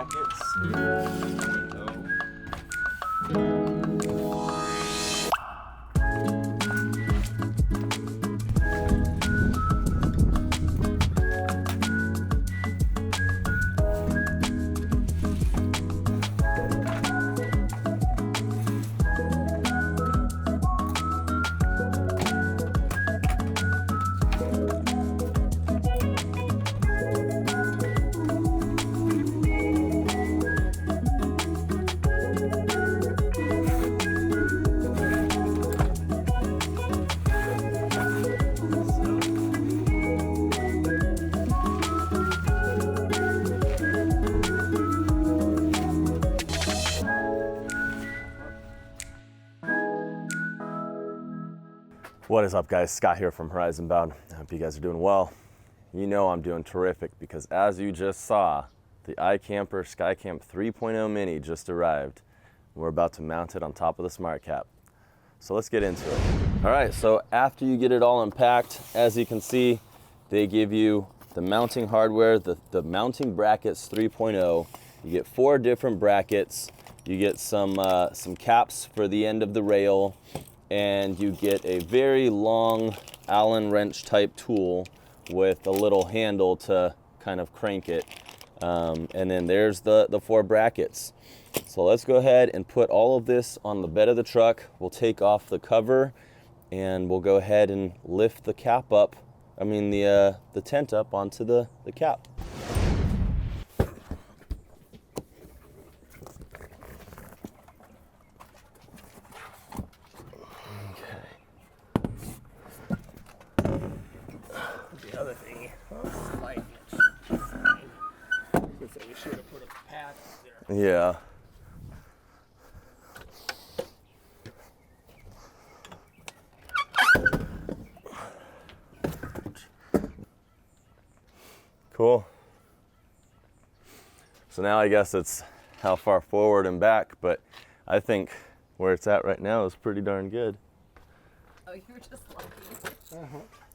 brackets 3.0. What is up, guys? Scott here from Horizon Bound. I hope you guys are doing well. You know I'm doing terrific because as you just saw, the iKamper Skycamp 3.0 Mini just arrived. We're about to mount it on top of the Smart Cap. So let's get into it. All right, so after you get it all unpacked, as you can see, they give you the mounting hardware, the mounting brackets 3.0. You get 4 different brackets. You get some caps for the end of the rail, and you get a very long Allen wrench type tool with a little handle to kind of crank it. And then there's the 4 brackets. So let's go ahead and put all of this on the bed of the truck. We'll take off the cover and we'll go ahead and lift the cap up, the tent up onto the cap. The other thing, lightning. You should have put a pad there. Yeah. Cool. So now I guess it's how far forward and back, but I think where it's at right now is pretty darn good. Oh, you're just lucky.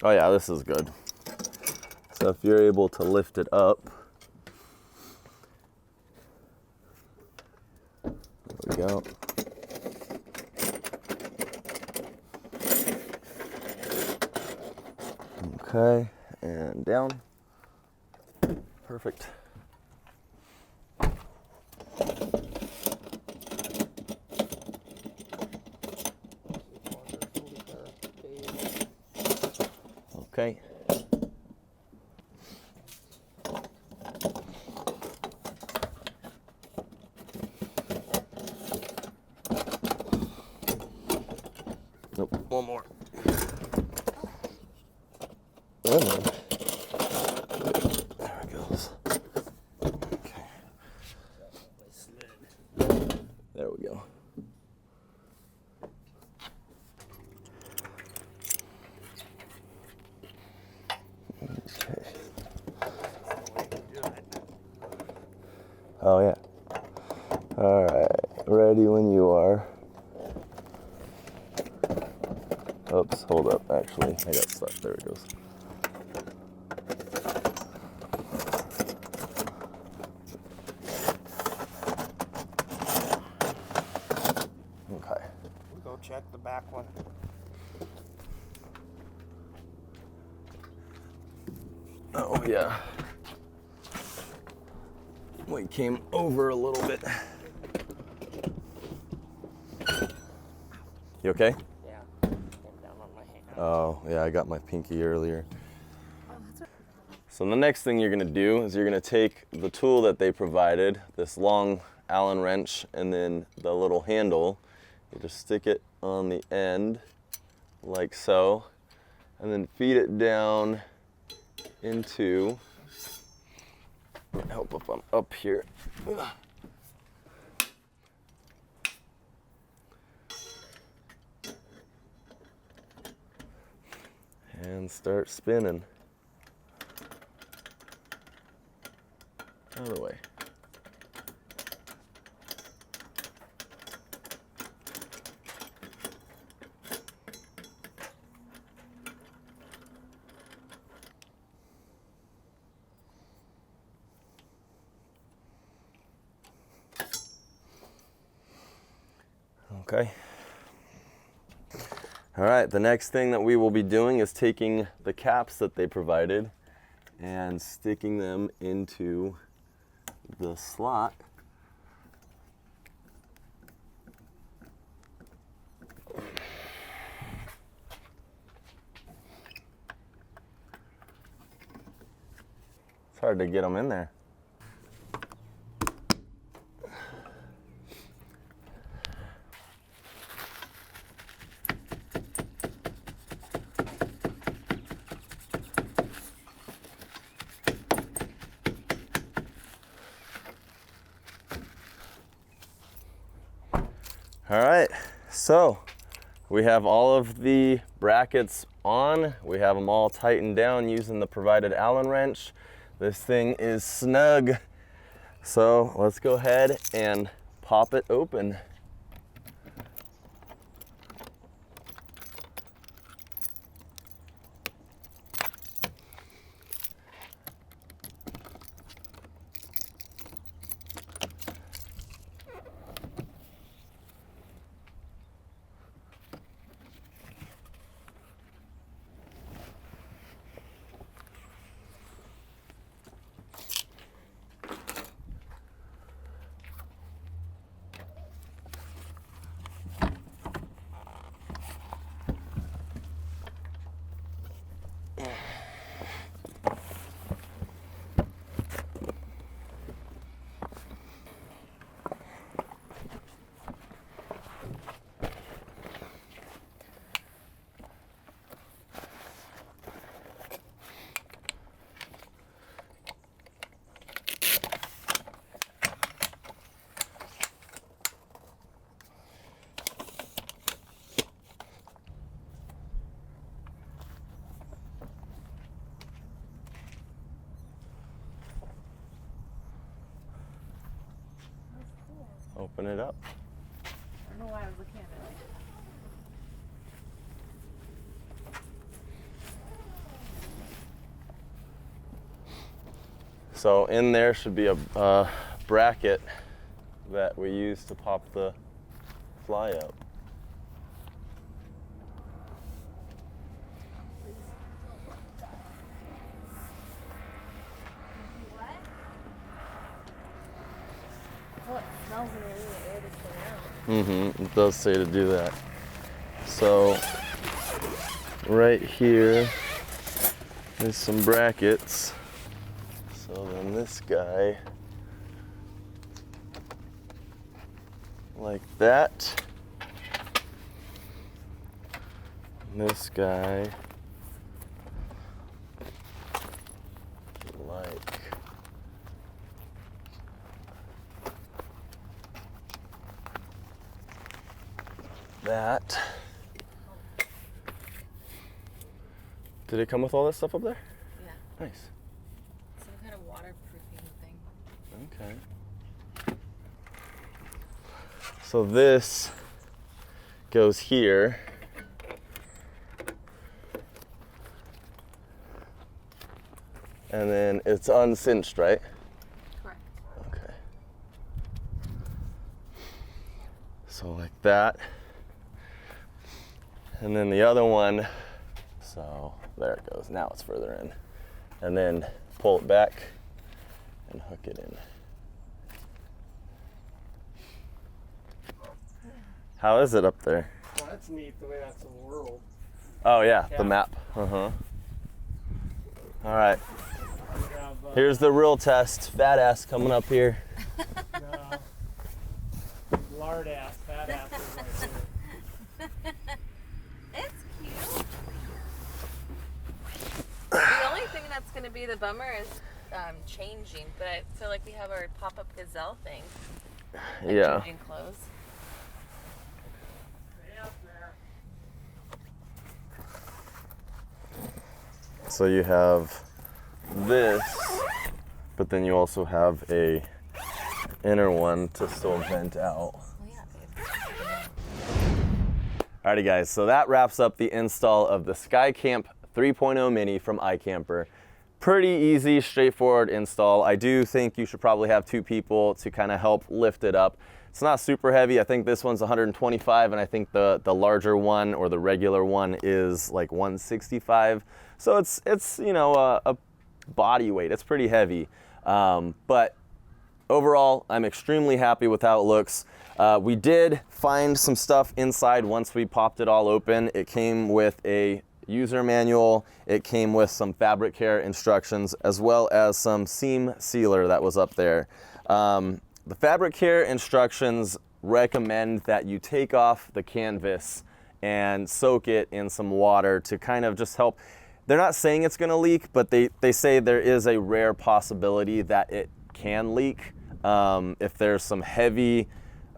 Oh yeah, this is good. So if you're able to lift it up, there we go. Okay, and down. Perfect. Okay. Nope, one more. There it goes. Okay. There we go. Okay. Oh yeah. All right, ready when you are. Oops, hold up, actually, I got stuck, there it goes. Okay. We'll go check the back one. Oh yeah. We came over a little bit. You okay? Yeah. Came down on my hand. Oh yeah, I got my pinky earlier. So the next thing you're gonna do is you're gonna take the tool that they provided, this long Allen wrench, and then the little handle. You just stick it on the end like so, and then feed it down into, help if I'm up here. And start spinning. Out of the way. Okay. All right, the next thing that we will be doing is taking the caps that they provided and sticking them into the slot. It's hard to get them in there. All right, so we have all of the brackets on. We have them all tightened down using the provided Allen wrench. This thing is snug. So let's go ahead and pop it open. Open it up. I don't know why I was looking at it. So in there should be a bracket that we use to pop the fly up. Well, it smells in the air to stay out. It does say to do that. So right here is some brackets. So then this guy, like that. And this guy, like that. Did it come with all that stuff up there? Yeah. Nice. Some kind of waterproofing thing. Okay. So this goes here. And then it's uncinched, right? Correct. Okay. So like that. And then the other one, so there it goes. Now it's further in. And then pull it back and hook it in. How is it up there? Well, that's neat the way that's a world. Oh yeah, Yeah. the map. All right, We have, here's the real test. Fat ass coming up here. lard ass, fat ass is right here. It's cute. The only thing that's going to be the bummer is changing, but I feel like we have our pop-up gazelle thing. Like Yeah. Changing clothes. Stay up there. So you have this, but then you also have a inner one to still vent out. Oh yeah, babe. Alrighty guys, so that wraps up the install of the Skycamp 3.0 Mini from iKamper. pretty easy, straightforward install. I do think you should probably have 2 people to kind of help lift it up. It's not super heavy. I think this one's 125, and I think the larger one, or the regular one, is like 165. So it's you know, a body weight. It's pretty heavy. But overall, I'm extremely happy with how it looks. We did find some stuff inside once we popped it all open. It came with a user manual. It came with some fabric care instructions, as well as some seam sealer that was up there. The fabric care instructions recommend that you take off the canvas and soak it in some water to kind of just help. They're not saying it's going to leak, but they say there is a rare possibility that it can leak if there's some heavy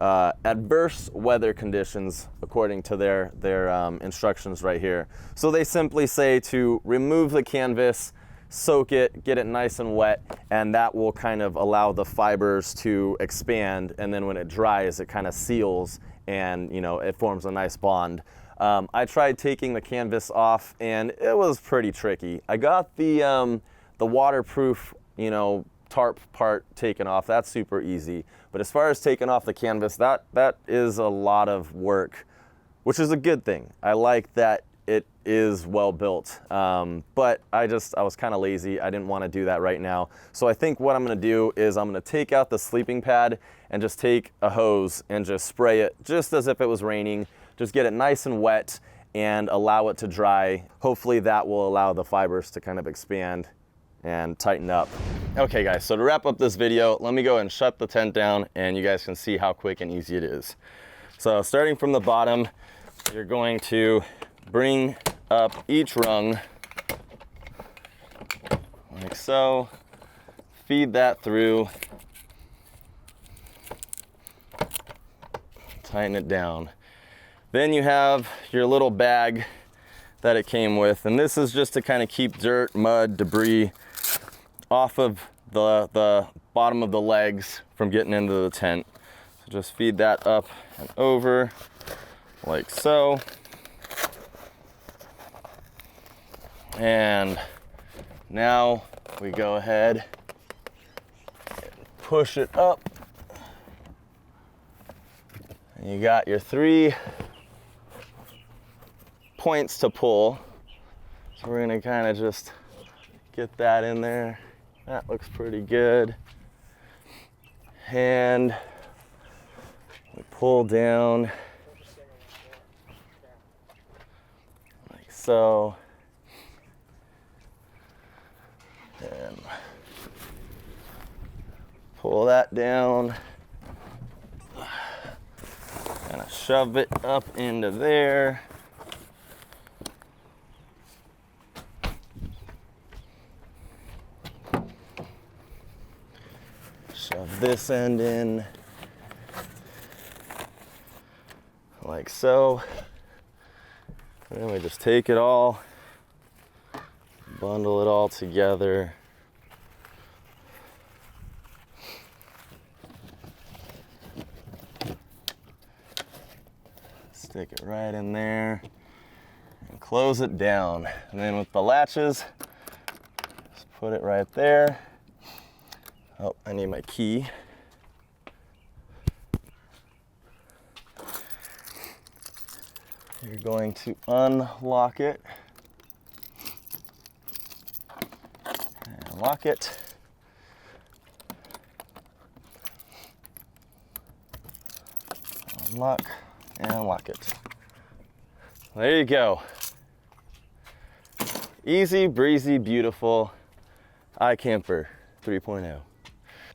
adverse weather conditions, according to their instructions right here. So they simply say to remove the canvas, soak it, get it nice and wet, and that will kind of allow the fibers to expand, and then when it dries, it kind of seals, and you know, it forms a nice bond. I tried taking the canvas off, and it was pretty tricky. I got the waterproof, you know, tarp part taken off. That's super easy. But as far as taking off the canvas, that is a lot of work, which is a good thing. I like that it is well built, but I was kind of lazy. I didn't want to do that right now. So I think what I'm going to do is I'm going to take out the sleeping pad and just take a hose and just spray it just as if it was raining. Just get it nice and wet and allow it to dry. Hopefully that will allow the fibers to kind of expand and tighten up. Okay guys, so to wrap up this video, let me go and shut the tent down and you guys can see how quick and easy it is. So starting from the bottom, you're going to bring up each rung like so, feed that through, tighten it down. Then you have your little bag that it came with, and this is just to kind of keep dirt, mud, debris off of the bottom of the legs from getting into the tent. So just feed that up and over like so. And now we go ahead and push it up. And you got your 3 points to pull. So we're gonna kind of just get that in there. That looks pretty good. And we pull down like so. And pull that down. Kind of shove it up into there. Shove this end in like so. And then we just take it all, bundle it all together. Stick it right in there and close it down. And then with the latches, just put it right there. Oh, I need my key. You're going to unlock it and lock it. Unlock and lock it. There you go. Easy breezy, beautiful iKamper 3.0.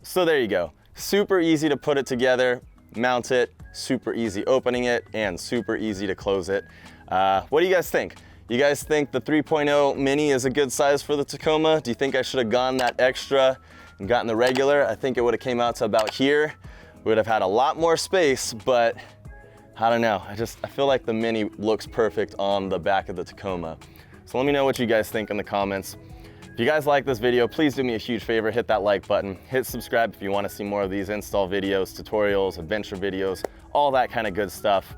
So there you go. Super easy to put it together, mount it, super easy opening it, and super easy to close it. What do you guys think? You guys think the 3.0 Mini is a good size for the Tacoma? Do you think I should have gone that extra and gotten the regular? I think it would have came out to about here. We would have had a lot more space, but I don't know. I feel like the Mini looks perfect on the back of the Tacoma. So let me know what you guys think in the comments. If you guys like this video, please do me a huge favor, hit that like button, hit subscribe if you want to see more of these install videos, tutorials, adventure videos, all that kind of good stuff.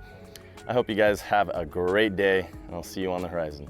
I hope you guys have a great day, and I'll see you on the horizon.